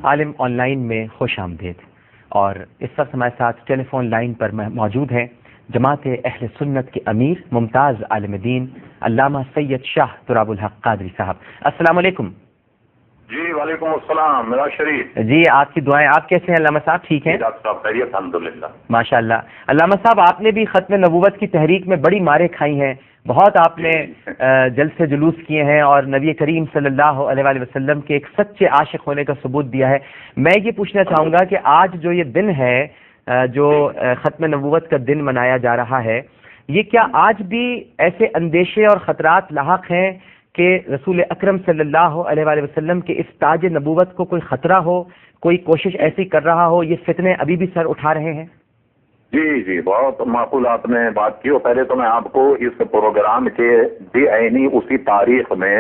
Alam on line میں خوش آمدید. اور اس وقت ہمارے ساتھ ٹیلی فون لائن پر موجود ہیں جماعت اہل سنت کے امیر ممتاز عالم دین علامہ سید شاہ تراب الحق قادری صاحب. السلام علیکم. جی وعلیکم السلام. میرا شریف جی آپ کی دعائیں. آپ کیسے ہیں علامہ صاحب؟ ٹھیک ہیں ڈاکٹر صاحب؟ خیریت الحمدللہ ماشاء اللہ. علامہ صاحب آپ نے بھی ختم نبوت کی تحریک میں بڑی ماریں کھائی ہیں، بہت آپ نے جلسے جلوس کیے ہیں اور نبی کریم صلی اللہ علیہ وآلہ وسلم کے ایک سچے عاشق ہونے کا ثبوت دیا ہے. میں یہ پوچھنا چاہوں گا کہ آج جو یہ دن ہے جو ختم نبوت کا دن منایا جا رہا ہے، یہ کیا آج بھی ایسے اندیشے اور خطرات لاحق ہیں کہ رسول اکرم صلی اللہ علیہ وآلہ وسلم کے اس تاج نبوت کو کوئی خطرہ ہو، کوئی کوشش ایسی کر رہا ہو؟ یہ فتنے ابھی بھی سر اٹھا رہے ہیں؟ جی بہت معقول آپ نے بات کی. اور پہلے تو میں آپ کو اس پروگرام کے بے عینی اسی تاریخ میں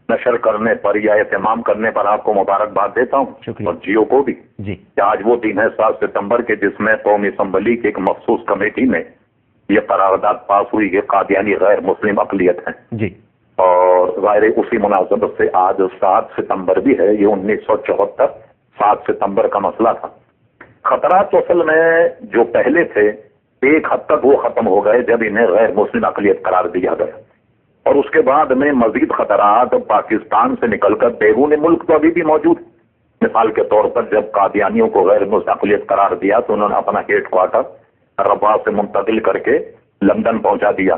نشر کرنے پر یا اہتمام کرنے پر آپ کو مبارکباد دیتا ہوں، اور جیو کو بھی. جی کہ آج وہ دن ہے 7 ستمبر کے جس میں قومی اسمبلی کی ایک مخصوص کمیٹی میں یہ قرارداد پاس ہوئی کہ قادیانی غیر مسلم اقلیت ہیں. جی اور ظاہر اسی مناسبت سے آج 7 ستمبر بھی ہے. یہ 1974 7 ستمبر کا مسئلہ تھا. خطرات تو اصل میں جو پہلے تھے ایک حد تک وہ ختم ہو گئے جب انہیں غیر مسلم اقلیت قرار دیا گیا، اور اس کے بعد میں مزید خطرات پاکستان سے نکل کر بیرون ملک تو ابھی بھی موجود. مثال کے طور پر جب قادیانیوں کو غیر مسلم اقلیت قرار دیا تو انہوں نے اپنا ہیڈ کوارٹر رباط سے منتقل کر کے لندن پہنچا دیا.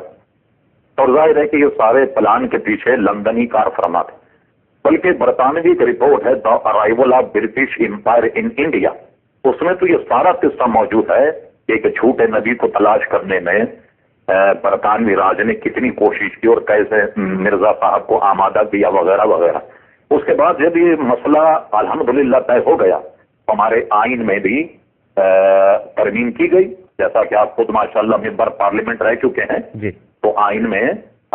اور ظاہر ہے کہ یہ سارے پلان کے پیچھے لندنی کار فرما تھے. بلکہ برطانوی ایک رپورٹ ہے the arrival of British Empire in India, اس میں تو یہ سارا قصہ موجود ہے کہ ایک جھوٹے نبی کو تلاش کرنے میں برطانوی راج نے کتنی کوشش کی اور کیسے مرزا صاحب کو آمادہ کیا وغیرہ وغیرہ. اس کے بعد جب یہ مسئلہ الحمدللہ طے ہو گیا، ہمارے آئین میں بھی ترمیم کی گئی، جیسا کہ آپ خود ماشاءاللہ ممبر پارلیمنٹ رہ چکے ہیں. جی تو آئین میں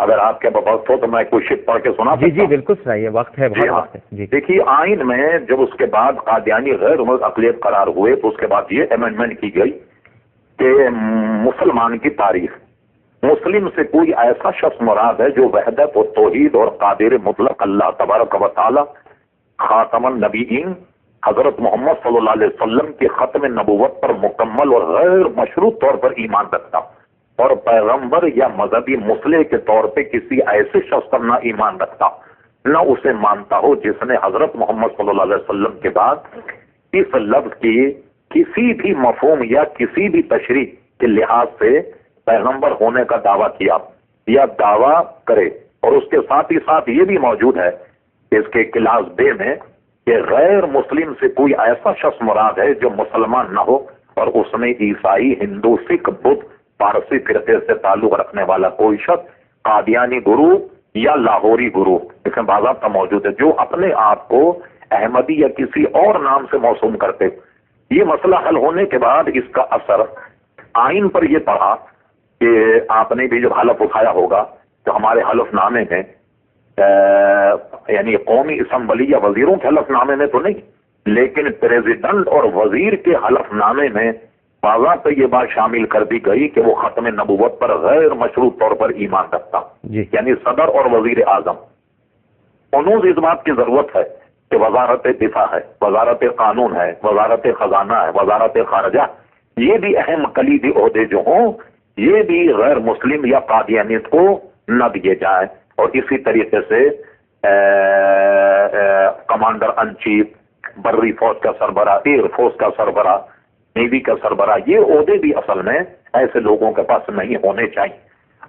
اگر آپ کے وقت ہو تو میں کوئی شک پڑھ کے سنا سکتا ہوں. جی بالکل صحیح ہے، وقت ہے، بہت وقت ہے. جی دیکھیے آئین میں جب اس کے بعد قادیانی غیر مسلم اقلیت قرار ہوئے تو اس کے بعد یہ امینڈمنٹ کی گئی کہ مسلمان کی تاریخ مسلم سے کوئی ایسا شخص مراد ہے جو وحدت و توحید اور قادر مطلق اللہ تبارک و تعالی خاتم النبیین حضرت محمد صلی اللہ علیہ وسلم کے ختم نبوت پر مکمل اور غیر مشروط طور پر ایمان رکھتا، اور پیغمبر یا مذہبی مصلح کے طور پہ کسی ایسے شخص پر نہ ایمان رکھتا نہ اسے مانتا ہو جس نے حضرت محمد صلی اللہ علیہ وسلم کے بعد اس لفظ کی کسی بھی مفہوم یا کسی بھی تشریح کے لحاظ سے پیغمبر ہونے کا دعویٰ کیا یا دعویٰ کرے. اور اس کے ساتھ ہی ساتھ یہ بھی موجود ہے اس کے کلاس بے میں کہ غیر مسلم سے کوئی ایسا شخص مراد ہے جو مسلمان نہ ہو اور اس میں عیسائی، ہندو، سکھ، بدھ، پارسی فرقے سے تعلق رکھنے والا کوئی شخص قادیانی گروہ یا لاہوری گروہ اس میں باضابطہ موجود ہے جو اپنے آپ کو احمدی یا کسی اور نام سے موسوم کرتے. یہ مسئلہ حل ہونے کے بعد اس کا اثر آئین پر یہ پڑا کہ آپ نے بھی جب حلف اٹھایا ہوگا تو ہمارے حلف نامے میں یعنی قومی اسمبلی یا وزیروں کے حلف نامے میں تو نہیں، لیکن پریزیڈنٹ اور وزیر کے حلف نامے میں باضابطہ یہ بات شامل کر دی گئی کہ وہ ختم نبوت پر غیر مشروط طور پر ایمان رکھتا. یعنی صدر اور وزیر اعظم انہوں اس بات کی ضرورت ہے کہ وزارت دفاع ہے، وزارت قانون ہے، وزارت خزانہ ہے، وزارت خارجہ، یہ بھی اہم کلیدی عہدے جو ہوں یہ بھی غیر مسلم یا قادیانیت کو نہ دیے جائیں. اور اسی طریقے سے کمانڈر ان چیف، بری فوج کا سربراہ، ایئر فورس کا سربراہ، نیوی کا سربراہ، یہ عہدے بھی اصل میں ایسے لوگوں کے پاس نہیں ہونے چاہیے.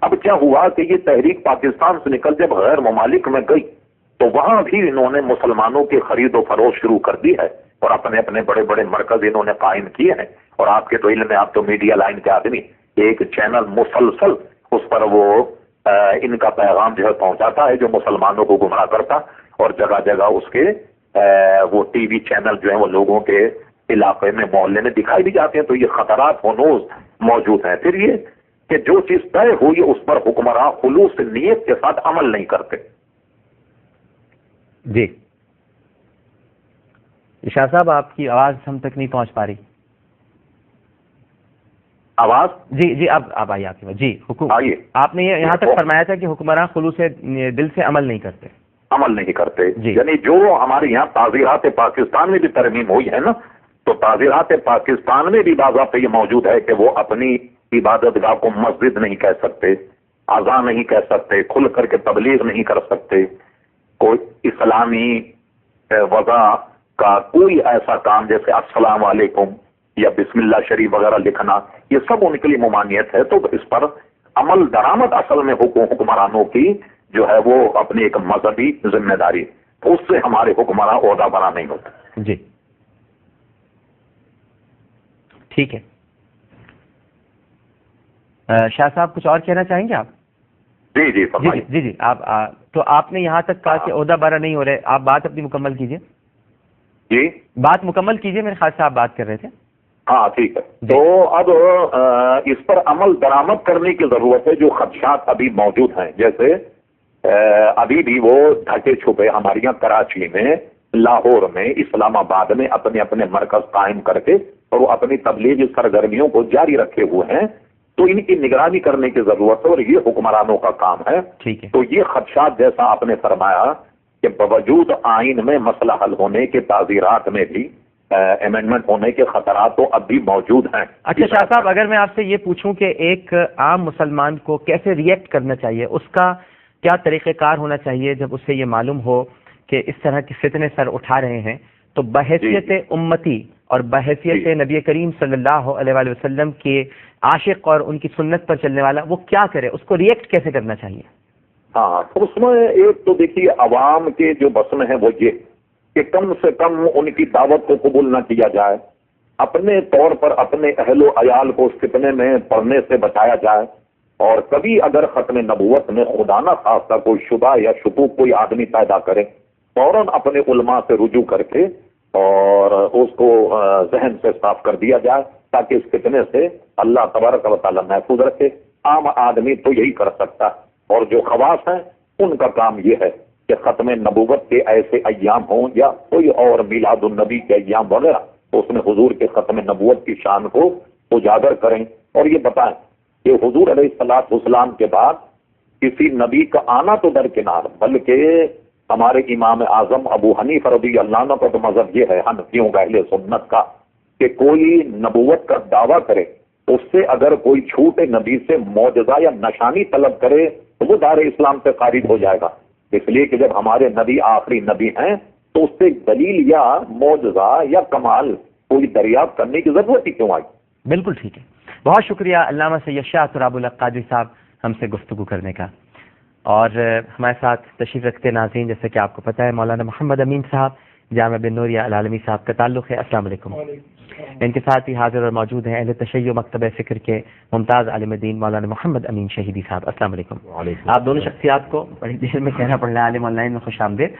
اب کیا ہوا کہ یہ تحریک پاکستان سے نکل جب غیر ممالک میں گئی تو وہاں بھی انہوں نے مسلمانوں کی خرید و فروخت شروع کر دی ہے اور اپنے اپنے بڑے بڑے مرکز انہوں نے قائم کیے ہیں. اور آپ کے تو علم میں، آپ تو میڈیا لائن کے آدمی، ایک چینل مسلسل اس پر وہ ان کا پیغام جو ہے پہنچاتا ہے جو مسلمانوں کو گمراہ کرتا، اور جگہ جگہ اس کے وہ ٹی وی چینل جو ہیں وہ لوگوں کے علاقے میں محلے میں دکھائی بھی جاتے ہیں. تو یہ خطرات ہنوز موجود ہیں. پھر یہ کہ جو چیز طے ہوئی اس پر حکمراں خلوص نیت کے ساتھ عمل نہیں کرتے. جی شاہ صاحب آپ کی آواز ہم تک نہیں پہنچ پا رہی. آواز جی اب آئیے آپ کی بات. جی آئیے. آپ نے یہاں تک فرمایا تھا کہ حکمراں خلوص دل سے عمل نہیں کرتے. عمل نہیں کرتے. جی. یعنی جو ہمارے یہاں تعزیرات پاکستان میں بھی ترمیم ہوئی ہے نا، تو تعزیرات پاکستان میں بھی باضابطہ یہ موجود ہے کہ وہ اپنی عبادت گاہ کو مسجد نہیں کہہ سکتے، اذان نہیں کہہ سکتے، کھل کر کے تبلیغ نہیں کر سکتے، کوئی اسلامی وضع کا کوئی ایسا کام جیسے السلام علیکم یا بسم اللہ شریف وغیرہ لکھنا، یہ سب ان کے لیے ممانعت ہے. تو اس پر عمل درآمد اصل میں حکمرانوں کی جو ہے وہ اپنی ایک مذہبی ذمہ داری، اس سے ہمارے حکمراں عہدہ برا نہیں ہوتے. جی ٹھیک ہے. شاہ صاحب کچھ اور کہنا چاہیں گے آپ؟ جی جی فرمائیے. جی جی آپ تو آپ نے یہاں تک کہا کہ عہدہ برا نہیں ہو رہے، آپ بات اپنی مکمل کیجیے. جی بات مکمل کیجیے، میرے خیال سے آپ بات کر رہے تھے. ہاں ٹھیک ہے. تو اب اس پر عمل درآمد کرنے کی ضرورت ہے. جو خدشات ابھی موجود ہیں، جیسے ابھی بھی وہ ڈھکے چھپے ہمارے یہاں کراچی میں، لاہور میں، اسلام آباد میں اپنے اپنے مرکز قائم کر کے اور وہ اپنی تبلیغی سرگرمیوں کو جاری رکھے ہوئے ہیں. تو ان کی نگرانی کرنے کی ضرورت ہے اور یہ حکمرانوں کا کام ہے. ٹھیک ہے. تو یہ خدشات جیسا آپ نے فرمایا کہ باوجود آئین میں مسئلہ حل ہونے کے، تعزیرات میں بھی امینڈمنٹ ہونے کے خطرات تو اب بھی موجود ہیں. اچھا شاہ صاحب، اگر میں آپ سے یہ پوچھوں کہ ایک عام مسلمان کو کیسے ریئیکٹ کرنا چاہیے، اس کا کیا طریقہ کار ہونا چاہیے جب اسے یہ معلوم ہو کہ اس طرح کے فتنے سر اٹھا رہے ہیں، تو بحیثیت امتی اور بحیثیت نبی کریم صلی اللہ علیہ وآلہ وسلم کے عاشق اور ان کی سنت پر چلنے والا وہ کیا کرے، اس کو ریئیکٹ کیسے کرنا چاہیے؟ ہاں، تو اس میں ایک تو دیکھیے عوام کے جو بس میں ہے وہ یہ کہ کم سے کم ان کی دعوت کو قبول نہ کیا جائے، اپنے طور پر اپنے اہل و عیال کو اس فتنے میں پڑھنے سے بچایا جائے، اور کبھی اگر ختم نبوت میں خدا نہ خواستہ کوئی شبہ یا شکوک کوئی آدمی پیدا کرے، فوراً اپنے علماء سے رجوع کر کے اور اس کو ذہن سے صاف کر دیا جائے تاکہ اس فتنے سے اللہ تبارک و تعالیٰ محفوظ رکھے. عام آدمی تو یہی کر سکتا ہے، اور جو خواص ہیں ان کا کام یہ ہے کہ ختم نبوت کے ایسے ایام ہوں یا کوئی اور میلاد النبی کے ایام وغیرہ، تو اس میں حضور کے ختم نبوت کی شان کو اجاگر کریں اور یہ بتائیں کہ حضور علیہ الصلوۃ والسلام کے بعد کسی نبی کا آنا تو درکنار، بلکہ ہمارے امام اعظم ابو حنیفہ رضی اللہ عنہ کا تو مذہب یہ ہے، حنفیوں کا، اہل سنت کا، کہ کوئی نبوت کا دعویٰ کرے، اس سے اگر کوئی چھوٹے نبی سے معجزہ یا نشانی طلب کرے تو وہ دار اسلام سے خارج ہو جائے گا. اس لیے کہ جب ہمارے نبی آخری نبی ہیں تو اس سے دلیل یا معجزہ یا کمال کوئی دریافت کرنے کی ضرورت ہی کیوں آئی؟ بالکل ٹھیک ہے. بہت شکریہ علامہ سید شاہ تراب الحق قادری صاحب ہم سے گفتگو کرنے کا. اور ہمارے ساتھ تشریف رکھتے ناظرین، جیسے کہ آپ کو پتہ ہے مولانا محمد امین صاحب جامعہ بن نوریہ العالمی صاحب کا تعلق ہے. السلام علیکم. ان کے ساتھ ہی حاضر اور موجود ہیں اہل تشیع مکتبہ فکر کے ممتاز عالم دین مولانا محمد امین شہیدی صاحب. السلام علیکم. آپ دونوں شخصیات کو بڑی دیر میں کہنا پڑ رہا ہے عالم آن لائن میں خوش آمدید.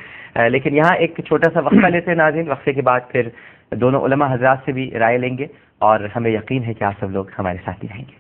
لیکن یہاں ایک چھوٹا سا وقفہ لیتے ہیں ناظرین. وقفے کے بعد پھر دونوں علماء حضرات سے بھی رائے لیں گے اور ہمیں یقین ہے کہ آپ سب لوگ ہمارے ساتھ ہی رہیں گے.